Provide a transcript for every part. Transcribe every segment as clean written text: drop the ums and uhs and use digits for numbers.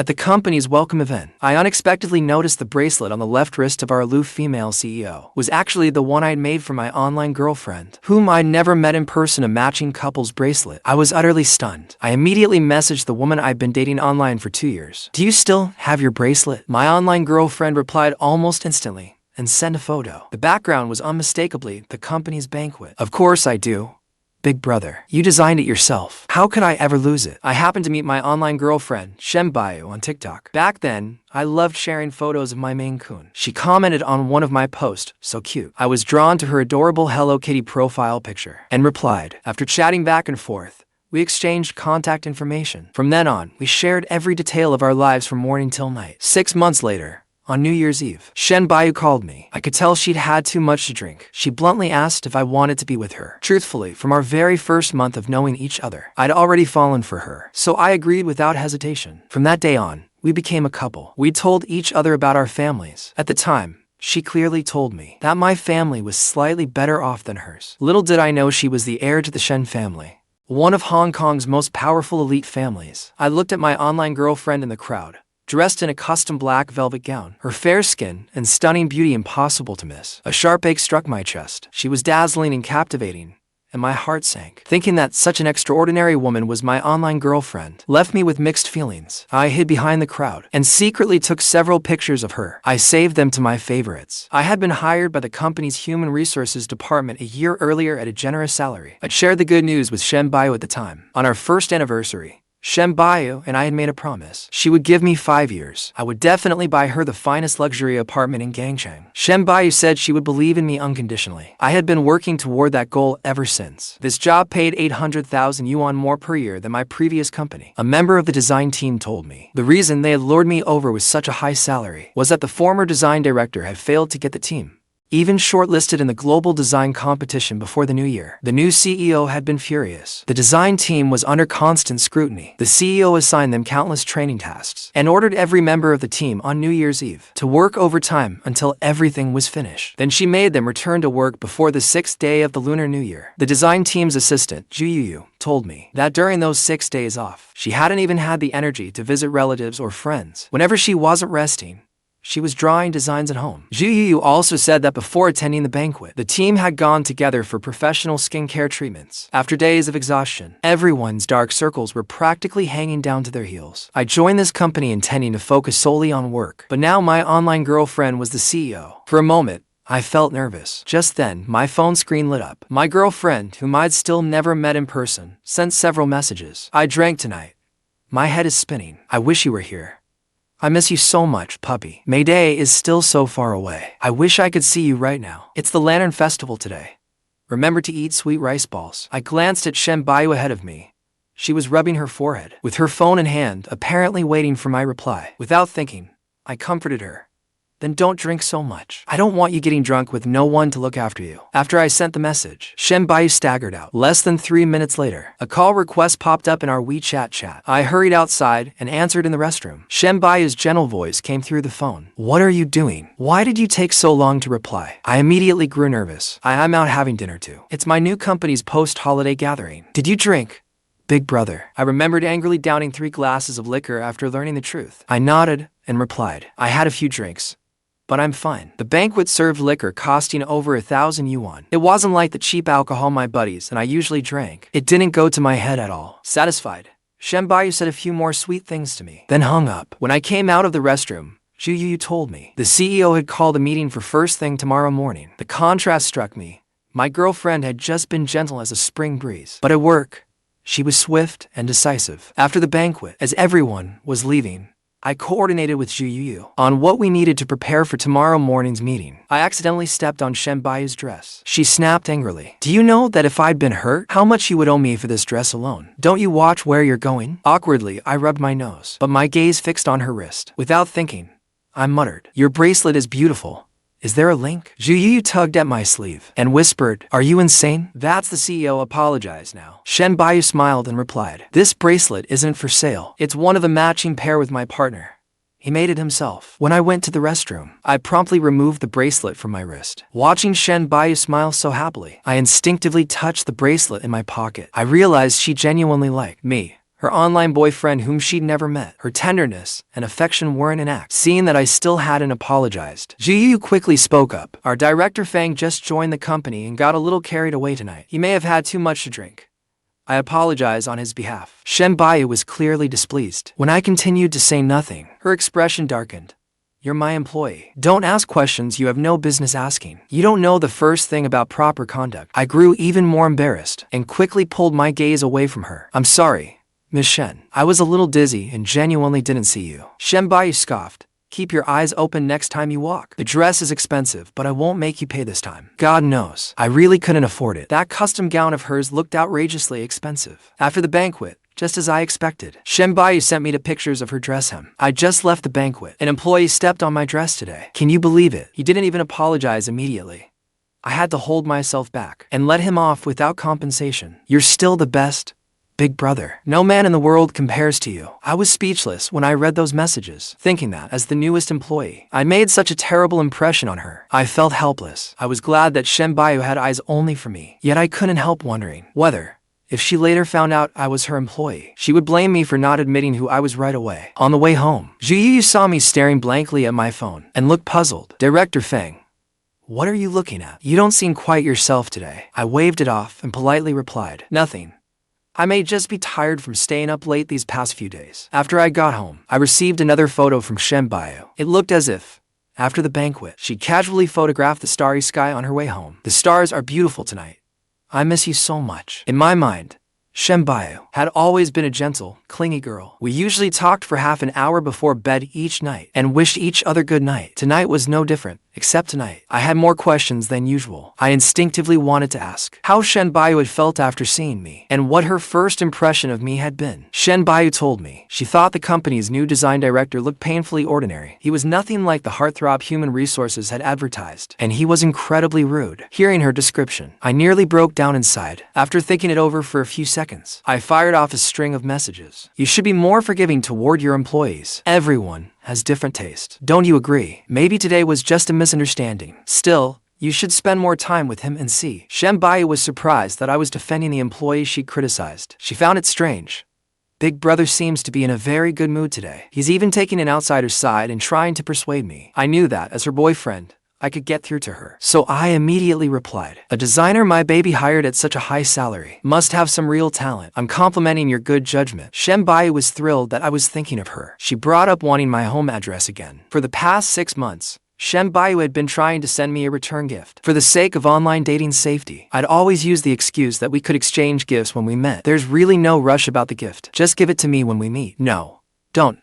At the company's welcome event, I unexpectedly noticed the bracelet on the left wrist of our aloof female CEO was actually the one I'd made for my online girlfriend, whom I'd never met in person. A matching couple's bracelet. I was utterly stunned. I immediately messaged the woman I'd been dating online for 2 years. "Do you still have your bracelet?" My online girlfriend replied almost instantly and sent a photo. The background was unmistakably the company's Banquet. "Of course I do. Big brother, you designed it yourself. How could I ever lose it?" I happened to meet my online girlfriend, Shen Buyu, on TikTok. Back then, I loved sharing photos of my Maine Coon. She commented on one of my posts, "So cute." I was drawn to her adorable Hello Kitty profile picture and replied. After chatting back and forth, we exchanged contact information. From then on, we shared every detail of our lives from morning till night. 6 months later, on New Year's Eve, Shen Buyu called me. I could tell she'd had too much to drink. She bluntly asked if I wanted to be with her. Truthfully, from our very first month of knowing each other, I'd already fallen for her, so I agreed without hesitation. From that day on, we became a couple. We told each other about our families. At the time, she clearly told me that my family was slightly better off than hers. Little did I know she was the heir to the Shen family, one of Hong Kong's most powerful elite families. I looked at my online girlfriend in the crowd, dressed in a custom black velvet gown, her fair skin and stunning beauty impossible to miss. A sharp ache struck my chest. She was dazzling and captivating, and my heart sank. Thinking that such an extraordinary woman was my online girlfriend left me with mixed feelings. I hid behind the crowd and secretly took several pictures of her. I saved them to my favorites. I had been hired by the company's human resources department a year earlier at a generous salary. I'd shared the good news with Shen Buyu at the time. On our first anniversary, Shen Buyu and I had made a promise. She would give me 5 years. I would definitely buy her the finest luxury apartment in Gangcheng. Shen Buyu said she would believe in me unconditionally. I had been working toward that goal ever since. This job paid 800,000 yuan more per year than my previous company. A member of the design team told me the reason they had lured me over with such a high salary was that the former design director had failed to get the team even shortlisted in the global design competition before the new year. The new CEO had been furious. The design team was under constant scrutiny. The CEO assigned them countless training tasks and ordered every member of the team on New Year's Eve to work overtime until everything was finished. Then she made them return to work before the 6th day of the Lunar New Year. The design team's assistant, Buyu, told me that during those 6 days off, she hadn't even had the energy to visit relatives or friends. Whenever she wasn't resting, she was drawing designs at home. Buyu also said that before attending the banquet, the team had gone together for professional skincare treatments. After days of exhaustion, everyone's dark circles were practically hanging down to their heels. I joined this company intending to focus solely on work, but now my online girlfriend was the CEO. For a moment, I felt nervous. Just then, my phone screen lit up. My girlfriend, whom I'd still never met in person, sent several messages. "I drank tonight. My head is spinning. I wish you were here. I miss you so much, puppy. May Day is still so far away. I wish I could see you right now. It's the Lantern Festival today. Remember to eat sweet rice balls." I glanced at Shen Buyu ahead of me. She was rubbing her forehead, with her phone in hand, apparently waiting for my reply. Without thinking, I comforted her. "Then don't drink so much. I don't want you getting drunk with no one to look after you." After I sent the message, Shen Buyu staggered out. Less than 3 minutes later, a call request popped up in our WeChat chat. I hurried outside and answered in the restroom. Shen Buyu's gentle voice came through the phone. "What are you doing? Why did you take so long to reply?" I immediately grew nervous. "I'm out having dinner too. It's my new company's post-holiday gathering." "Did you drink, big brother?" I remembered angrily downing 3 glasses of liquor after learning the truth. I nodded and replied, "I had a few drinks, but I'm fine." The banquet served liquor costing over 1,000 yuan. It wasn't like the cheap alcohol my buddies and I usually drank. It didn't go to my head at all. Satisfied, Shen Buyu said a few more sweet things to me, then hung up. When I came out of the restroom, Buyu told me the CEO had called a meeting for first thing tomorrow morning. The contrast struck me. My girlfriend had just been gentle as a spring breeze, but at work, she was swift and decisive. After the banquet, as everyone was leaving, I coordinated with Buyu on what we needed to prepare for tomorrow morning's meeting. I accidentally stepped on Shen Buyu's dress. She snapped angrily. "Do you know that if I'd been hurt, how much you would owe me for this dress alone? Don't you watch where you're going?" Awkwardly, I rubbed my nose, but my gaze fixed on her wrist. Without thinking, I muttered, "Your bracelet is beautiful. Is there a link?" Buyu tugged at my sleeve and whispered, "Are you insane?" "That's the CEO apologized now." Shen Buyu smiled and replied, "This bracelet isn't for sale. It's one of a matching pair with my partner. He made it himself." When I went to the restroom, I promptly removed the bracelet from my wrist. Watching Shen Buyu smile so happily, I instinctively touched the bracelet in my pocket. I realized she genuinely liked me. her online boyfriend whom she'd never met. Her tenderness and affection weren't an act. Seeing that I still hadn't apologized, Buyu quickly spoke up. Our director Fang just joined the company and got a little carried away tonight. He may have had too much to drink. I apologize on his behalf. Shen was clearly displeased. When I continued to say nothing, her expression darkened. You're my employee. Don't ask questions you have no business asking. You don't know the first thing about proper conduct. I grew even more embarrassed and quickly pulled my gaze away from her. I'm sorry, Miss Shen. I was a little dizzy and genuinely didn't see you. Shen scoffed. Keep your eyes open next time you walk. The dress is expensive, but I won't make you pay this time. God knows, I really couldn't afford it. That custom gown of hers looked outrageously expensive. After the banquet, just as I expected, Shen sent me the pictures of her dress hem. I just left the banquet. An employee stepped on my dress today. Can you believe it? He didn't even apologize immediately. I had to hold myself back and let him off without compensation. You're still the best, big brother. No man in the world compares to you. I was speechless when I read those messages, thinking that, as the newest employee, I made such a terrible impression on her. I felt helpless. I was glad that Shen had eyes only for me, yet I couldn't help wondering whether, if she later found out I was her employee, she would blame me for not admitting who I was right away. On the way home, Buyu saw me staring blankly at my phone and looked puzzled. Director Fang, what are you looking at? You don't seem quite yourself today. I waved it off and politely replied, nothing. I may just be tired from staying up late these past few days. After I got home, I received another photo from Shen. It looked as if, after the banquet, she casually photographed the starry sky on her way home. The stars are beautiful tonight. I miss you so much. In my mind, Shen had always been a gentle, clingy girl. We usually talked for half an hour before bed each night and wished each other good night. Tonight was no different, except tonight. I had more questions than usual. I instinctively wanted to ask how Shen had felt after seeing me and what her first impression of me had been. Shen told me she thought the company's new design director looked painfully ordinary. He was nothing like the heartthrob human resources had advertised, and he was incredibly rude. Hearing her description, I nearly broke down inside. After thinking it over for a few seconds, I fired off a string of messages. You should be more forgiving toward your employees. Everyone has different taste. Don't you agree? Maybe today was just a misunderstanding. Still, you should spend more time with him and see. Shen was surprised that I was defending the employee she criticized. She found it strange. Big brother seems to be in a very good mood today. He's even taking an outsider's side and trying to persuade me. I knew that, as her boyfriend, I could get through to her. So I immediately replied, a designer my baby hired at such a high salary must have some real talent. I'm complimenting your good judgment. Shen was thrilled that I was thinking of her. She brought up wanting my home address again. For the past 6 months, Shen had been trying to send me a return gift. For the sake of online dating safety, I'd always use the excuse that we could exchange gifts when we met. There's really no rush about the gift. Just give it to me when we meet. No, don't.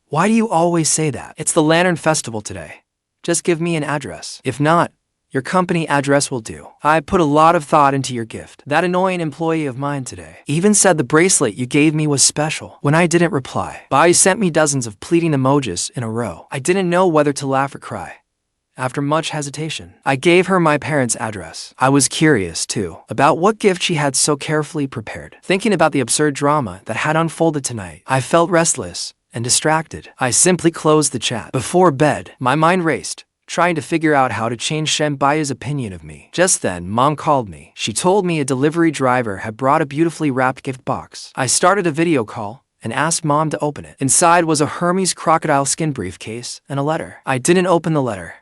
Why do you always say that? It's the Lantern Festival today. Just give me an address. If not, your company address will do. I put a lot of thought into your gift. That annoying employee of mine today even said the bracelet you gave me was special. When I didn't reply, Buyu sent me dozens of pleading emojis in a row. I didn't know whether to laugh or cry. After much hesitation, I gave her my parents' address. I was curious, too, about what gift she had so carefully prepared. Thinking about the absurd drama that had unfolded tonight, I felt restless and distracted. I simply closed the chat. Before bed, my mind raced, trying to figure out how to change Shen opinion of me. Just then, Mom called me. She told me a delivery driver had brought a beautifully wrapped gift box. I started a video call and asked Mom to open it. Inside was a Hermes crocodile skin briefcase and a letter. I didn't open the letter.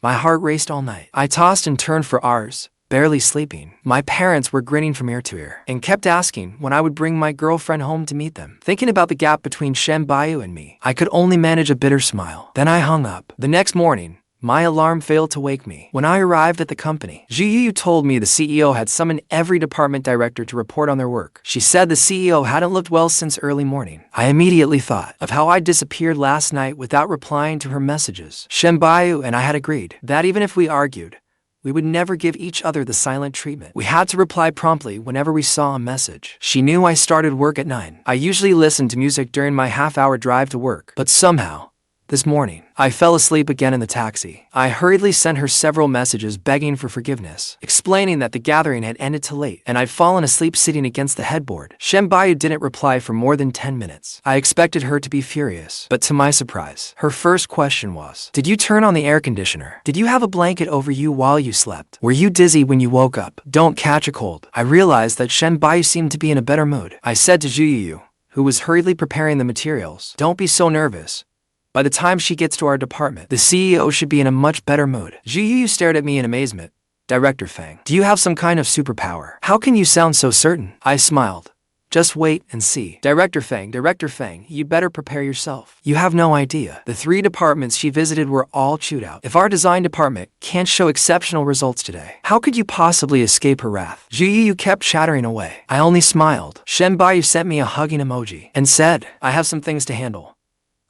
My heart raced all night. I tossed and turned for hours, barely sleeping. My parents were grinning from ear to ear and kept asking when I would bring my girlfriend home to meet them. Thinking about the gap between Shen and me, I could only manage a bitter smile. Then I hung up. The next morning, my alarm failed to wake me. When I arrived at the company, Buyu told me the CEO had summoned every department director to report on their work. She said the CEO hadn't looked well since early morning. I immediately thought of how I disappeared last night without replying to her messages. Shen and I had agreed that even if we argued, we would never give each other the silent treatment. We had to reply promptly whenever we saw a message. She knew I started work at 9. I usually listened to music during my half-hour drive to work, but somehow, this morning, I fell asleep again in the taxi. I hurriedly sent her several messages begging for forgiveness, explaining that the gathering had ended too late and I'd fallen asleep sitting against the headboard. Shen didn't reply for more than 10 minutes. I expected her to be furious, but to my surprise, her first question was, did you turn on the air conditioner? Did you have a blanket over you while you slept? Were you dizzy when you woke up? Don't catch a cold. I realized that Shen seemed to be in a better mood. I said to Buyu, who was hurriedly preparing the materials. Don't be so nervous. By the time she gets to our department, the CEO should be in a much better mood. Buyu stared at me in amazement. Director Fang, do you have some kind of superpower? How can you sound so certain? I smiled. Just wait and see. Director Fang, you better prepare yourself. You have no idea. The 3 departments she visited were all chewed out. If our design department can't show exceptional results today, how could you possibly escape her wrath? Buyu kept chattering away. I only smiled. Shen sent me a hugging emoji and said, I have some things to handle.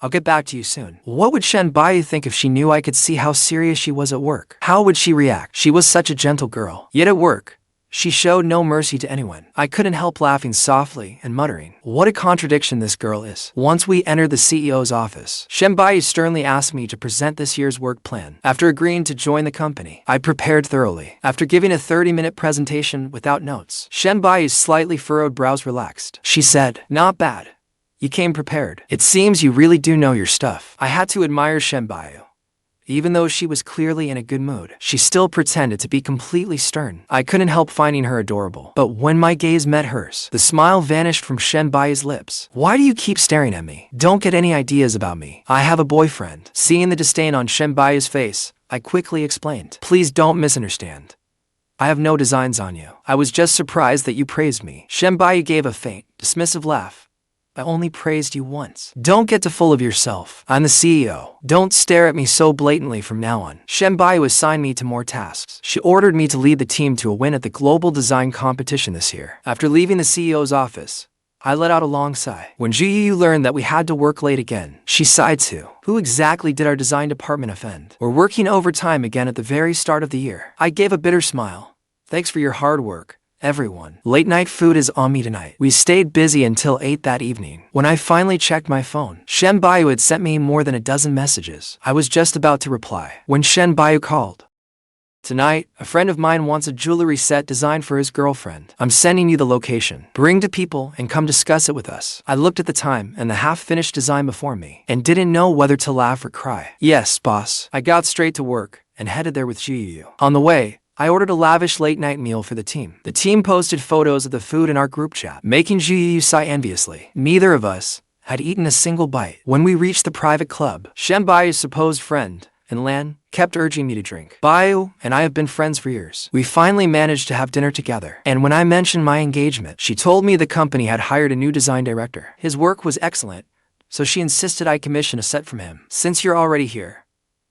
I'll get back to you soon. What would Shen think if she knew I could see how serious she was at work? How would she react? She was such a gentle girl. Yet at work, she showed no mercy to anyone. I couldn't help laughing softly and muttering, what a contradiction this girl is. Once we entered the CEO's office, Shen sternly asked me to present this year's work plan. After agreeing to join the company, I prepared thoroughly. After giving a 30-minute presentation without notes, Shen slightly furrowed brows relaxed. She said, not bad. You came prepared. It seems you really do know your stuff. I had to admire Shen. Even though she was clearly in a good mood, she still pretended to be completely stern. I couldn't help finding her adorable. But when my gaze met hers, the smile vanished from Shen lips. Why do you keep staring at me? Don't get any ideas about me. I have a boyfriend. Seeing the disdain on Shen face, I quickly explained. Please don't misunderstand. I have no designs on you. I was just surprised that you praised me. Shen gave a faint, dismissive laugh. I only praised you once. Don't get too full of yourself. I'm the CEO. Don't stare at me so blatantly from now on. Shen assigned me to more tasks. She ordered me to lead the team to a win at the global design competition this year. After leaving the CEO's office, I let out a long sigh. When Buyu learned that we had to work late again, she sighed too. Who exactly did our design department offend? We're working overtime again at the very start of the year. I gave a bitter smile. Thanks for your hard work, everyone. Late night food is on me tonight. We stayed busy until 8 that evening. When I finally checked my phone, Shen had sent me more than a dozen messages. I was just about to reply when Shen called. Tonight, a friend of mine wants a jewelry set designed for his girlfriend. I'm sending you the location. Bring 2 people and come discuss it with us. I looked at the time and the half-finished design before me and didn't know whether to laugh or cry. Yes, boss. I got straight to work and headed there with Buyu. On the way, I ordered a lavish late-night meal for the team. The team posted photos of the food in our group chat, making Buyu sigh enviously. Neither of us had eaten a single bite. When we reached the private club, Shen Bayu's supposed friend, and Lan, kept urging me to drink. Buyu and I have been friends for years. We finally managed to have dinner together, and when I mentioned my engagement, she told me the company had hired a new design director. His work was excellent, so she insisted I commission a set from him. Since you're already here,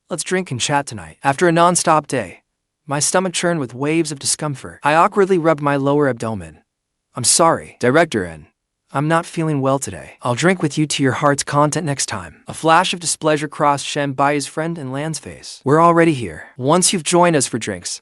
let's drink and chat tonight. After a non-stop day, my stomach churned with waves of discomfort. I awkwardly rubbed my lower abdomen. I'm sorry, Director N. I'm not feeling well today. I'll drink with you to your heart's content next time. A flash of displeasure crossed Shen Bayu's friend and Lan's face. We're already here. Once you've joined us for drinks,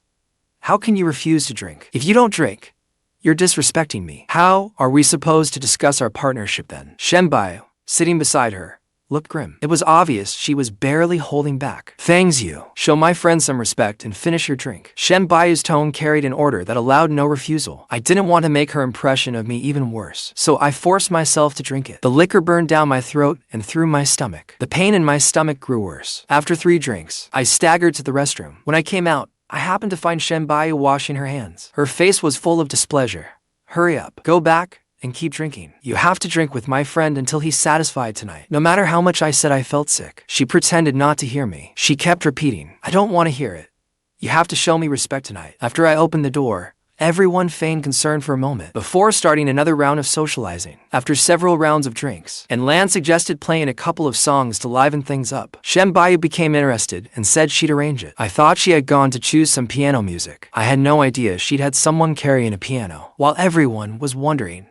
how can you refuse to drink? If you don't drink, you're disrespecting me. How are we supposed to discuss our partnership then? Shen Bayu, sitting beside her, looked grim. It was obvious she was barely holding back. Thanks you. Show my friend some respect and finish your drink. Shen Bayu's tone carried an order that allowed no refusal. I didn't want to make her impression of me even worse, so I forced myself to drink it. The liquor burned down my throat and through my stomach. The pain in my stomach grew worse. After 3 drinks, I staggered to the restroom. When I came out, I happened to find Shen Bayu washing her hands. Her face was full of displeasure. Hurry up. Go back and keep drinking. You have to drink with my friend until he's satisfied tonight. No matter how much I said I felt sick, she pretended not to hear me. She kept repeating, I don't want to hear it. You have to show me respect tonight. After I opened the door, everyone feigned concern for a moment before starting another round of socializing. After several rounds of drinks, and Lan suggested playing a couple of songs to liven things up, Shen Bayu became interested and said she'd arrange it. I thought she had gone to choose some piano music. I had no idea she'd had someone carrying a piano, while everyone was wondering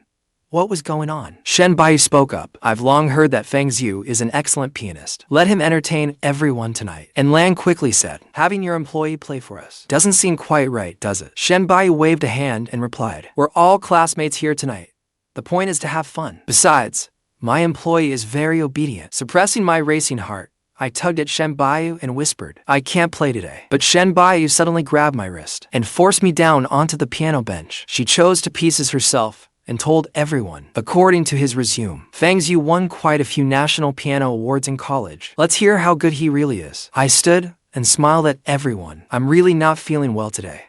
what was going on. Shen Bayu spoke up. I've long heard that Fang is an excellent pianist. Let him entertain everyone tonight. And Lan quickly said, having your employee play for us doesn't seem quite right, does it? Shen Bayu waved a hand and replied, we're all classmates here tonight. The point is to have fun. Besides, my employee is very obedient. Suppressing my racing heart, I tugged at Shen Bayu and whispered, I can't play today. But Shen Bayu suddenly grabbed my wrist and forced me down onto the piano bench. She chose to pieces herself and told everyone. According to his resume, Fang won quite a few national piano awards in college. Let's hear how good he really is. I stood and smiled at everyone. I'm really not feeling well today.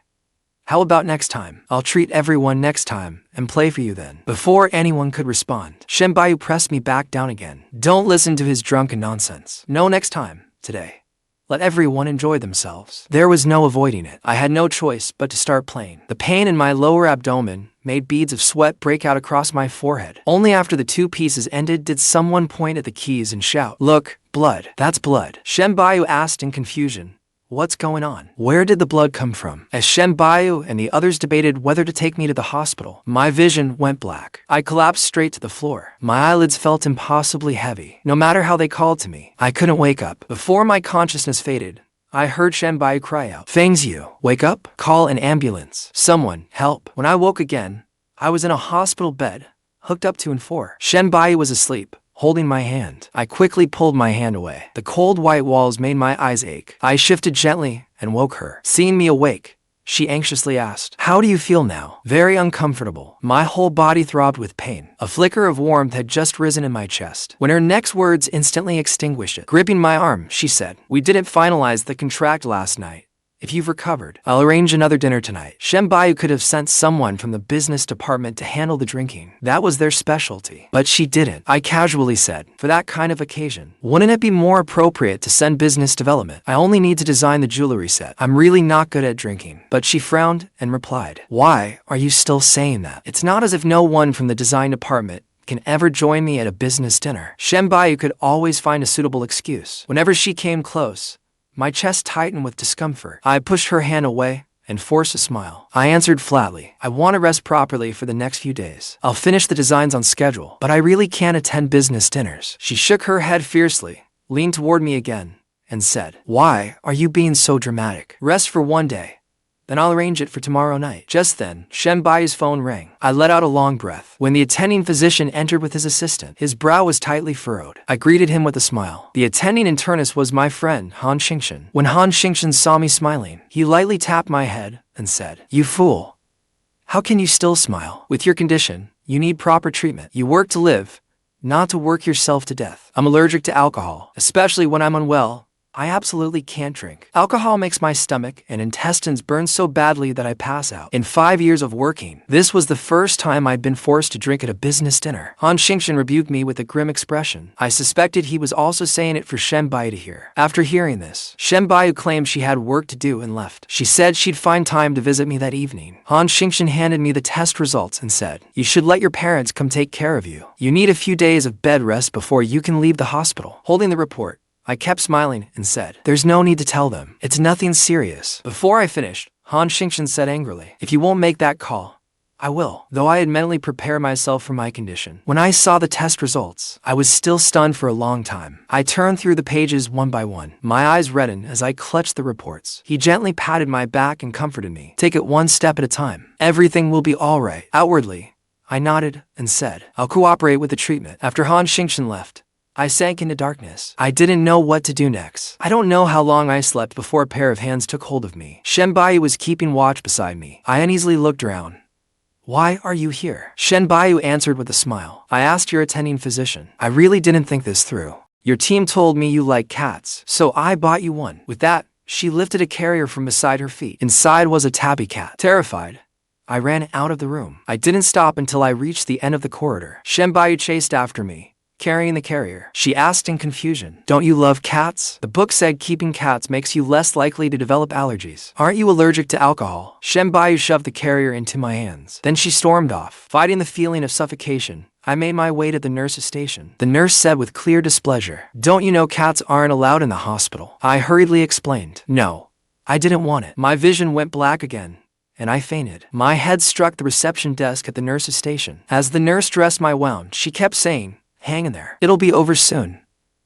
How about next time? I'll treat everyone next time and play for you then. Before anyone could respond, Shen Buyu pressed me back down again. Don't listen to his drunken nonsense. No next time. Today. Let everyone enjoy themselves. There was no avoiding it. I had no choice but to start playing. The pain in my lower abdomen made beads of sweat break out across my forehead. Only after the 2 pieces ended did someone point at the keys and shout, "Look, blood. That's blood." Shen Buyu asked in confusion, "What's going on? Where did the blood come from?" As Shen Buyu and the others debated whether to take me to the hospital, my vision went black. I collapsed straight to the floor. My eyelids felt impossibly heavy. No matter how they called to me, I couldn't wake up. Before my consciousness faded, I heard Shen Buyu cry out, "Fang's you. Wake up. Call an ambulance. Someone, help." When I woke again, I was in a hospital bed, hooked up to and for. Shen Buyu was asleep, holding my hand. I quickly pulled my hand away. The cold white walls made my eyes ache. I shifted gently and woke her. Seeing me awake, she anxiously asked, "How do you feel now?" "Very uncomfortable." My whole body throbbed with pain. A flicker of warmth had just risen in my chest, when her next words instantly extinguished it. Gripping my arm, she said, "We didn't finalize the contract last night. If you've recovered, I'll arrange another dinner tonight." Shen Buyu could have sent someone from the business department to handle the drinking. That was their specialty. But she didn't. I casually said, "For that kind of occasion, wouldn't it be more appropriate to send business development? I only need to design the jewelry set. I'm really not good at drinking." But she frowned and replied, "Why are you still saying that? It's not as if no one from the design department can ever join me at a business dinner." Shen Buyu could always find a suitable excuse. Whenever she came close, my chest tightened with discomfort. I pushed her hand away and forced a smile. I answered flatly, "I want to rest properly for the next few days. I'll finish the designs on schedule, but I really can't attend business dinners." She shook her head fiercely, leaned toward me again, and said, "Why are you being so dramatic? Rest for one day. Then I'll arrange it for tomorrow night." Just then, Shen Buyu's phone rang. I let out a long breath. When the attending physician entered with his assistant, his brow was tightly furrowed. I greeted him with a smile. The attending internist was my friend, Han Xingchen. When Han Xingchen saw me smiling, he lightly tapped my head and said, "You fool. How can you still smile? With your condition, you need proper treatment. You work to live, not to work yourself to death." I'm allergic to alcohol, especially when I'm unwell. I absolutely can't drink. Alcohol makes my stomach and intestines burn so badly that I pass out. In 5 years of working, this was the first time I'd been forced to drink at a business dinner. Han Xingchen rebuked me with a grim expression. I suspected he was also saying it for Shen Buyu to hear. After hearing this, Shen Buyu claimed she had work to do and left. She said she'd find time to visit me that evening. Han Xingchen handed me the test results and said, "You should let your parents come take care of you. You need a few days of bed rest before you can leave the hospital." Holding the report, I kept smiling and said, "There's no need to tell them. It's nothing serious." Before I finished, Han Xingchen said angrily, "If you won't make that call, I will." Though I had mentally prepared myself for my condition, when I saw the test results, I was still stunned for a long time. I turned through the pages one by one. My eyes reddened as I clutched the reports. He gently patted my back and comforted me. "Take it one step at a time. Everything will be all right." Outwardly, I nodded and said, "I'll cooperate with the treatment." After Han Xingchen left, I sank into darkness. I didn't know what to do next. I don't know how long I slept before a pair of hands took hold of me. Shen Buyu was keeping watch beside me. I uneasily looked around. "Why are you here?" Shen Buyu answered with a smile. "I asked your attending physician. I really didn't think this through. Your team told me you like cats, so I bought you one." With that, she lifted a carrier from beside her feet. Inside was a tabby cat. Terrified, I ran out of the room. I didn't stop until I reached the end of the corridor. Shen Buyu chased after me, carrying the carrier. She asked in confusion, "Don't you love cats? The book said keeping cats makes you less likely to develop allergies. Aren't you allergic to alcohol?" Shen Buyu shoved the carrier into my hands. Then she stormed off. Fighting the feeling of suffocation, I made my way to the nurse's station. The nurse said with clear displeasure, "Don't you know cats aren't allowed in the hospital?" I hurriedly explained, "No, I didn't want it." My vision went black again, and I fainted. My head struck the reception desk at the nurse's station. As the nurse dressed my wound, she kept saying, "Hang in there. It'll be over soon.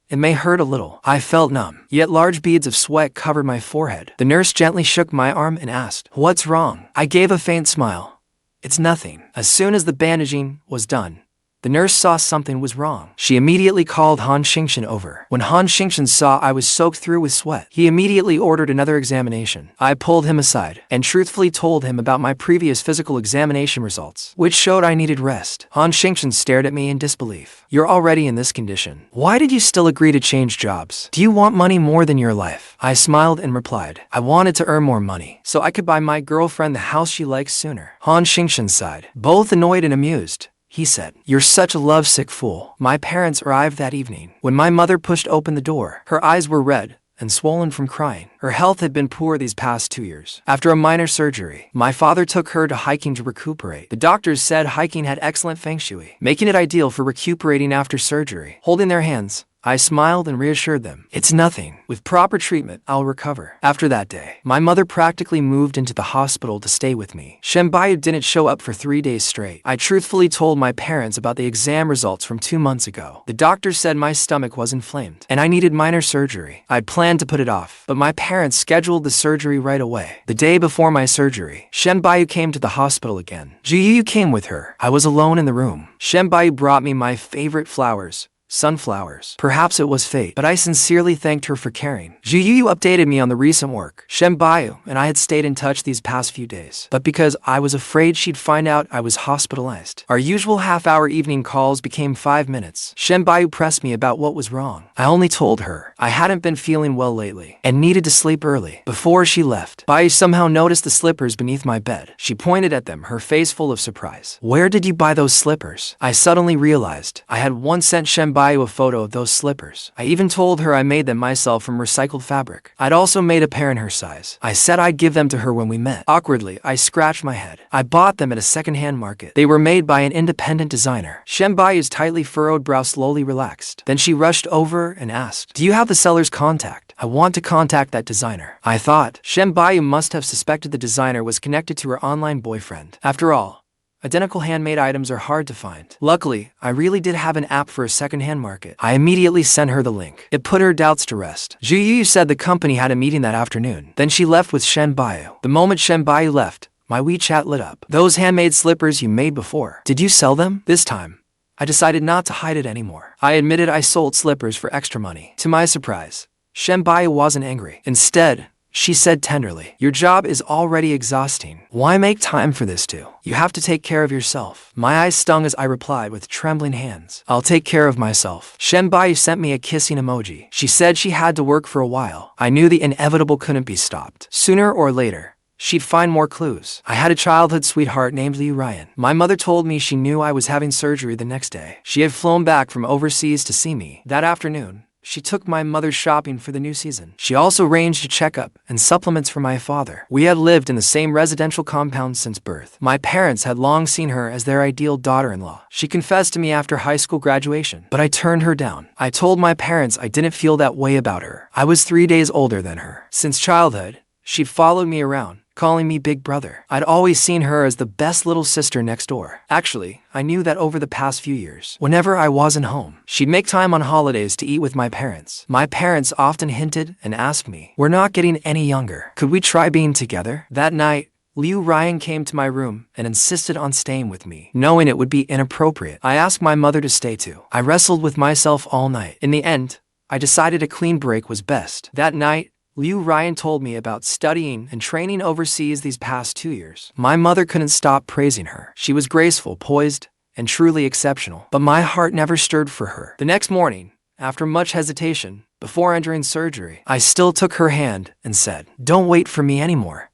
It may hurt a little." I felt numb, yet large beads of sweat covered my forehead. The nurse gently shook my arm and asked, "What's wrong?" I gave a faint smile. "It's nothing." As soon as the bandaging was done, The nurse saw something was wrong. She immediately called Han Xingshan over. When Han Xingshan saw I was soaked through with sweat, he immediately ordered another examination. I pulled him aside and truthfully told him about my previous physical examination results, which showed I needed rest. Han Xingshan stared at me in disbelief. You're already in this condition. Why did you still agree to change jobs? Do you want money more than your life? I smiled and replied, I wanted to earn more money, so I could buy my girlfriend the house she likes sooner. Han Xingshan sighed, both annoyed and amused. He said, You're such a lovesick fool. My parents arrived that evening. When my mother pushed open the door, her eyes were red and swollen from crying. Her health had been poor these past 2 years. After a minor surgery, my father took her to hiking to recuperate. The doctors said hiking had excellent feng shui, making it ideal for recuperating after surgery. Holding their hands, I smiled and reassured them. It's nothing. With proper treatment, I'll recover. After that day, my mother practically moved into the hospital to stay with me. Shen Buyu didn't show up for 3 days straight. I truthfully told my parents about the exam results from 2 months ago. The doctor said my stomach was inflamed and I needed minor surgery. I'd planned to put it off, but my parents scheduled the surgery right away. The day before my surgery, Shen Buyu came to the hospital again. Buyu came with her. I was alone in the room. Shen Buyu brought me my favorite flowers. Sunflowers. Perhaps it was fate, but I sincerely thanked her for caring. Buyu updated me on the recent work. Shen Buyu and I had stayed in touch these past few days, but because I was afraid she'd find out I was hospitalized, our usual half-hour evening calls became 5 minutes. Shen Buyu pressed me about what was wrong. I only told her I hadn't been feeling well lately and needed to sleep early. Before she left, Buyu somehow noticed the slippers beneath my bed. She pointed at them, her face full of surprise. Where did you buy those slippers? I suddenly realized I had once sent Shen Buyu a photo of those slippers. I even told her I made them myself from recycled fabric. I'd also made a pair in her size. I said I'd give them to her when we met. Awkwardly, I scratched my head. I bought them at a second-hand market. They were made by an independent designer. Shen Buyu's tightly furrowed brow slowly relaxed. Then she rushed over and asked, Do you have the seller's contact? I want to contact that designer. I thought Shen Buyu must have suspected the designer was connected to her online boyfriend. After all, identical handmade items are hard to find. Luckily, I really did have an app for a second-hand market. I immediately sent her the link. It put her doubts to rest. Buyu said the company had a meeting that afternoon. Then she left with Shen Buyu. The moment Shen Buyu left, my WeChat lit up. Those handmade slippers you made before. Did you sell them? This time, I decided not to hide it anymore. I admitted I sold slippers for extra money. To my surprise, Shen Buyu wasn't angry. Instead, she said tenderly, Your job is already exhausting. Why make time for this too? You have to take care of yourself. My eyes stung as I replied with trembling hands. I'll take care of myself. Shen Buyu sent me a kissing emoji. She said she had to work for a while. I knew the inevitable couldn't be stopped. Sooner or later, she'd find more clues. I had a childhood sweetheart named Ruyan. My mother told me she knew I was having surgery the next day. She had flown back from overseas to see me. That afternoon, she took my mother shopping for the new season. She also arranged a checkup and supplements for my father. We had lived in the same residential compound since birth. My parents had long seen her as their ideal daughter-in-law. She confessed to me after high school graduation, but I turned her down. I told my parents I didn't feel that way about her. I was 3 days older than her. Since childhood, she'd followed me around, calling me big brother. I'd always seen her as the best little sister next door. Actually, I knew that over the past few years, whenever I wasn't home, she'd make time on holidays to eat with my parents. My parents often hinted and asked me, We're not getting any younger. Could we try being together? That night, Ruyan came to my room and insisted on staying with me, knowing it would be inappropriate. I asked my mother to stay too. I wrestled with myself all night. In the end, I decided a clean break was best. That night, Ruyan told me about studying and training overseas these past 2 years. My mother couldn't stop praising her. She was graceful, poised, and truly exceptional. But my heart never stirred for her. The next morning, after much hesitation, before entering surgery, I still took her hand and said, Don't wait for me anymore.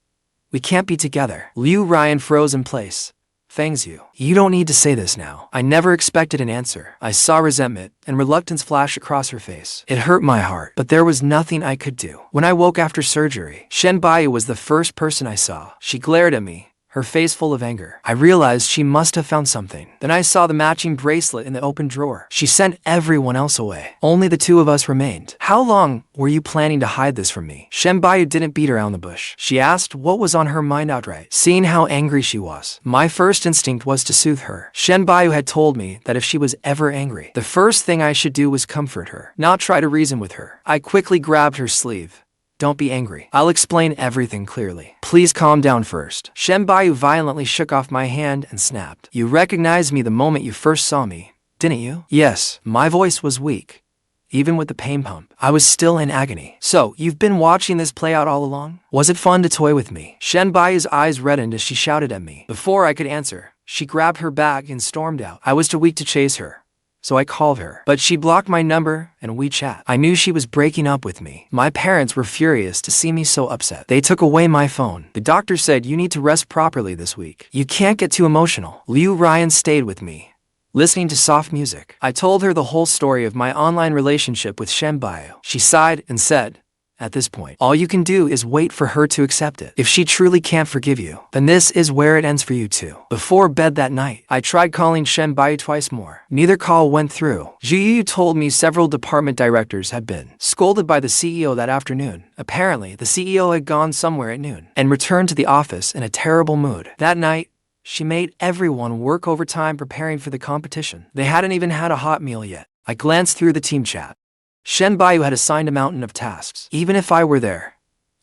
We can't be together. Ruyan froze in place. Fangs you. You don't need to say this now. I never expected an answer. I saw resentment and reluctance flash across her face. It hurt my heart, but there was nothing I could do. When I woke after surgery, Shen Buyu was the first person I saw. She glared at me, her face full of anger. I realized she must have found something. Then I saw the matching bracelet in the open drawer. She sent everyone else away. Only the two of us remained. How long were you planning to hide this from me? Shen Buyu didn't beat around the bush. She asked what was on her mind outright. Seeing how angry she was, my first instinct was to soothe her. Shen Buyu had told me that if she was ever angry, the first thing I should do was comfort her, not try to reason with her. I quickly grabbed her sleeve. Don't be angry. I'll explain everything clearly. Please calm down first. Shen Buyu violently shook off my hand and snapped. You recognized me the moment you first saw me, didn't you? Yes, my voice was weak. Even with the pain pump, I was still in agony. So, you've been watching this play out all along? Was it fun to toy with me? Shen Bai's eyes reddened as she shouted at me. Before I could answer, she grabbed her bag and stormed out. I was too weak to chase her, so I called her. But she blocked my number and WeChat. I knew she was breaking up with me. My parents were furious to see me so upset. They took away my phone. The doctor said you need to rest properly this week. You can't get too emotional. Ruyan stayed with me, listening to soft music. I told her the whole story of my online relationship with Shen Buyu. She sighed and said, at this point, all you can do is wait for her to accept it. If she truly can't forgive you, then this is where it ends for you too. Before bed that night, I tried calling Shen Buyu twice more. Neither call went through. Buyu told me several department directors had been scolded by the CEO that afternoon. Apparently, the CEO had gone somewhere at noon and returned to the office in a terrible mood. That night, she made everyone work overtime preparing for the competition. They hadn't even had a hot meal yet. I glanced through the team chat. Shen Buyu had assigned a mountain of tasks. Even if I were there,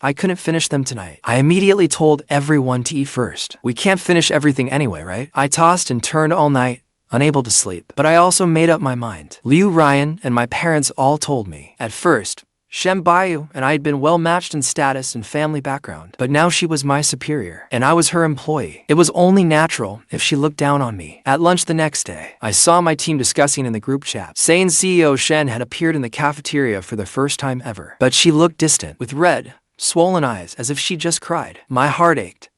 I couldn't finish them tonight. I immediately told everyone to eat first. We can't finish everything anyway, right? I tossed and turned all night, unable to sleep. But I also made up my mind. Ruyan and my parents all told me. At first, Shen Buyu and I had been well matched in status and family background, but now she was my superior, and I was her employee. It was only natural if she looked down on me. At lunch the next day, I saw my team discussing in the group chat. Saying CEO Shen had appeared in the cafeteria for the first time ever, but she looked distant, with red, swollen eyes as if she just cried. My heart ached.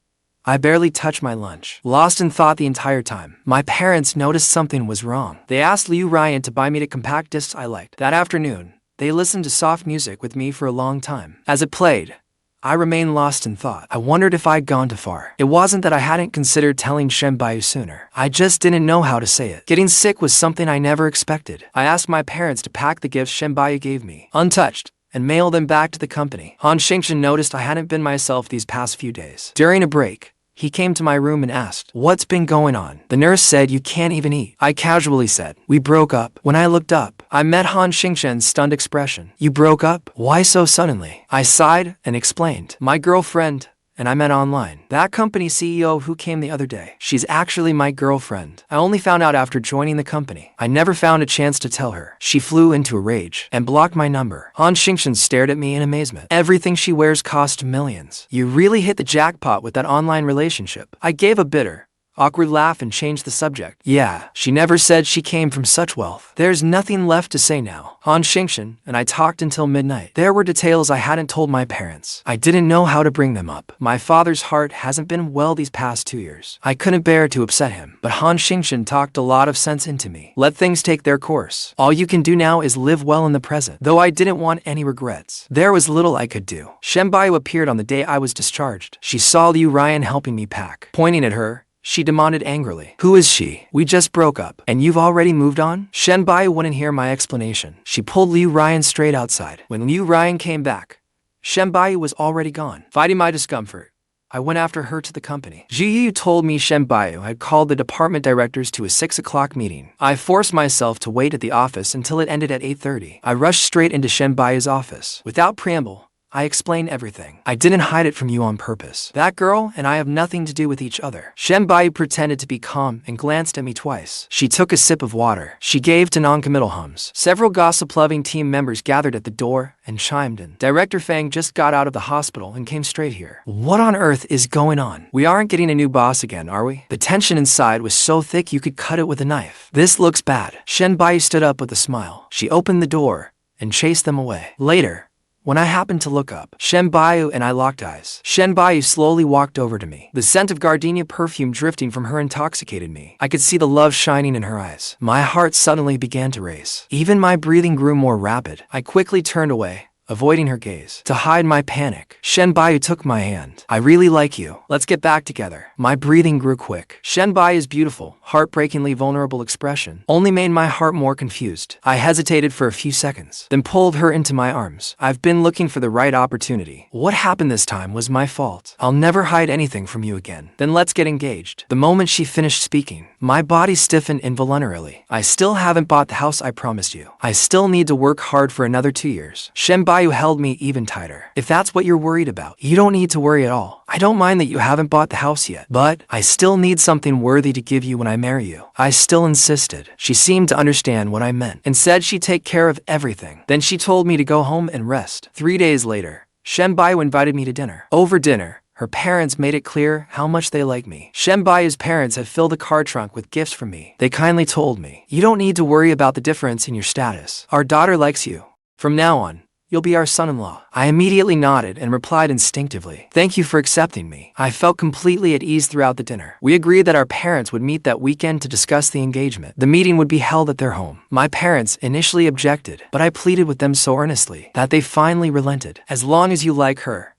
I barely touched my lunch, lost in thought the entire time. My parents noticed something was wrong. They asked Ruyan to buy me the compact discs I liked. That afternoon, they listened to soft music with me for a long time. As it played, I remained lost in thought. I wondered if I'd gone too far. It wasn't that I hadn't considered telling Shen Buyu sooner. I just didn't know how to say it. Getting sick was something I never expected. I asked my parents to pack the gifts Shen Buyu gave me, untouched, and mail them back to the company. Han Xingchen noticed I hadn't been myself these past few days. During a break, he came to my room and asked, "What's been going on?" The nurse said you can't even eat. I casually said, "We broke up." When I looked up, I met Han Xingchen's stunned expression. "You broke up? Why so suddenly?" I sighed and explained, "My girlfriend and I met online. That company CEO who came the other day. She's actually my girlfriend. I only found out after joining the company. I never found a chance to tell her." She flew into a rage and blocked my number. Han Xingchen stared at me in amazement. "Everything she wears costs millions. You really hit the jackpot with that online relationship." I gave a bitter, awkward laugh and changed the subject. "Yeah, she never said she came from such wealth." There's nothing left to say now. Han Xingchen and I talked until midnight. There were details I hadn't told my parents. I didn't know how to bring them up. My father's heart hasn't been well these past 2 years. I couldn't bear to upset him, but Han Xingchen talked a lot of sense into me. Let things take their course. All you can do now is live well in the present. Though I didn't want any regrets, there was little I could do. Shen Buyu appeared on the day I was discharged. She saw Ruyan helping me pack. Pointing at her, she demanded angrily, "Who is she? We just broke up, and you've already moved on?" Shen Buyu wouldn't hear my explanation. She pulled Ruyan straight outside. When Ruyan came back, Shen Buyu was already gone. Fighting my discomfort, I went after her to the company. Buyu told me Shen Buyu had called the department directors to a 6 o'clock meeting. I forced myself to wait at the office until it ended at 8:30. I rushed straight into Shen Buyu's office. Without preamble, I explained everything. "I didn't hide it from you on purpose. That girl and I have nothing to do with each other." Shen Buyu pretended to be calm and glanced at me twice. She took a sip of water. She gave to non-committal hums. Several gossip-loving team members gathered at the door and chimed in. Director Fang just got out of the hospital and came straight here. What on earth is going on? We aren't getting a new boss again, are we? The tension inside was so thick you could cut it with a knife. This looks bad. Shen Buyu stood up with a smile. She opened the door and chased them away. Later, when I happened to look up, Shen Buyu and I locked eyes. Shen Buyu slowly walked over to me. The scent of gardenia perfume drifting from her intoxicated me. I could see the love shining in her eyes. My heart suddenly began to race. Even my breathing grew more rapid. I quickly turned away, avoiding her gaze. To hide my panic, Shen Buyu took my hand. "I really like you. Let's get back together." My breathing grew quick. Shen Buyu's beautiful, heartbreakingly vulnerable expression only made my heart more confused. I hesitated for a few seconds, then pulled her into my arms. "I've been looking for the right opportunity. What happened this time was my fault. I'll never hide anything from you again. Then let's get engaged." The moment she finished speaking, my body stiffened involuntarily. "I still haven't bought the house I promised you. I still need to work hard for another 2 years." Shen Buyu Bayu held me even tighter. If that's what you're worried about, you don't need to worry at all. I don't mind that you haven't bought the house yet, but I still need something worthy to give you when I marry you. I still insisted. She seemed to understand what I meant and said she'd take care of everything. Then she told me to go home and rest. 3 days later, Shen Bayu invited me to dinner. Over dinner, her parents made it clear how much they like me. Shen Bayu's parents had filled the car trunk with gifts for me. They kindly told me, "You don't need to worry about the difference in your status. Our daughter likes you. From now on, you'll be our son-in-law." I immediately nodded and replied instinctively, "Thank you for accepting me." I felt completely at ease throughout the dinner. We agreed that our parents would meet that weekend to discuss the engagement. The meeting would be held at their home. My parents initially objected, but I pleaded with them so earnestly that they finally relented. "As long as you like her,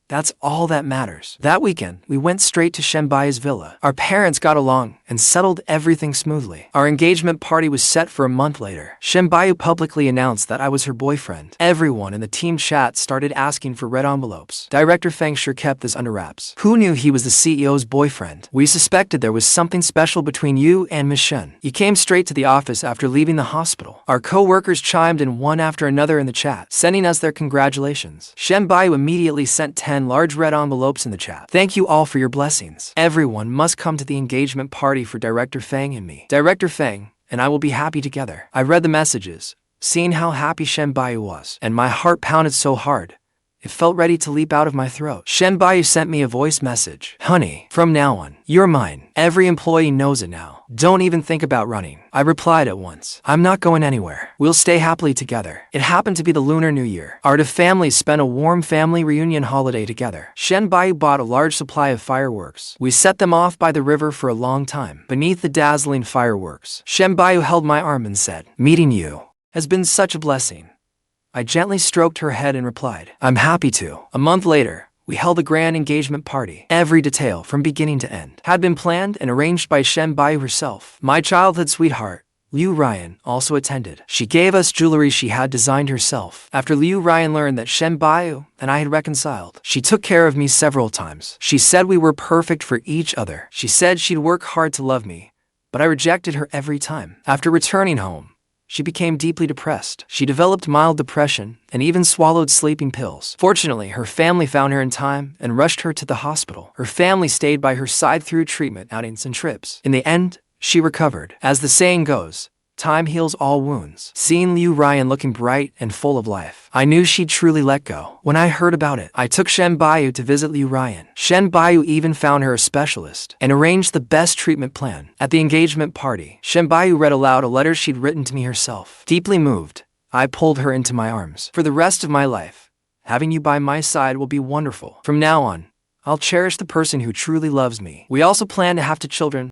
that's all that matters." That weekend, we went straight to Shen Bai's villa. Our parents got along and settled everything smoothly. Our engagement party was set for a month later. Shen Bayu publicly announced that I was her boyfriend. Everyone in the team chat started asking for red envelopes. Director Fang sure kept this under wraps. Who knew he was the CEO's boyfriend? "We suspected there was something special between you and Miss Shen. You came straight to the office after leaving the hospital." Our co-workers chimed in one after another in the chat, sending us their congratulations. Shen Bayu immediately sent 10 large red envelopes in the chat. "Thank you all for your blessings. Everyone must come to the engagement party for Director Fang and me. Director Fang and I will be happy together." I read the messages, seeing how happy Shen Bayu was, and my heart pounded so hard, it felt ready to leap out of my throat. Shen Bayu sent me a voice message. "Honey, from now on, you're mine. Every employee knows it now. Don't even think about running." I replied at once, "I'm not going anywhere. We'll stay happily together." It happened to be the Lunar New Year. Our two families spent a warm family reunion holiday together. Shen Bayu bought a large supply of fireworks. We set them off by the river for a long time. Beneath the dazzling fireworks, Shen Bayu held my arm and said, "Meeting you has been such a blessing." I gently stroked her head and replied, "I'm happy to." A month later, we held a grand engagement party. Every detail, from beginning to end, had been planned and arranged by Shen Bayu herself. My childhood sweetheart, Ruyan, also attended. She gave us jewelry she had designed herself. After Ruyan learned that Shen Bayu and I had reconciled, she took care of me several times. She said we were perfect for each other. She said she'd work hard to love me, but I rejected her every time. After returning home, she became deeply depressed. She developed mild depression and even swallowed sleeping pills. Fortunately, her family found her in time and rushed her to the hospital. Her family stayed by her side through treatment outings and trips. In the end, she recovered. As the saying goes, time heals all wounds. Seeing Ruyan looking bright and full of life, I knew she'd truly let go. When I heard about it, I took Shen Bayu to visit Ruyan. Shen Bayu even found her a specialist and arranged the best treatment plan. At the engagement party, Shen Bayu read aloud a letter she'd written to me herself. Deeply moved, I pulled her into my arms. "For the rest of my life, having you by my side will be wonderful. From now on, I'll cherish the person who truly loves me." We also plan to have 2 children.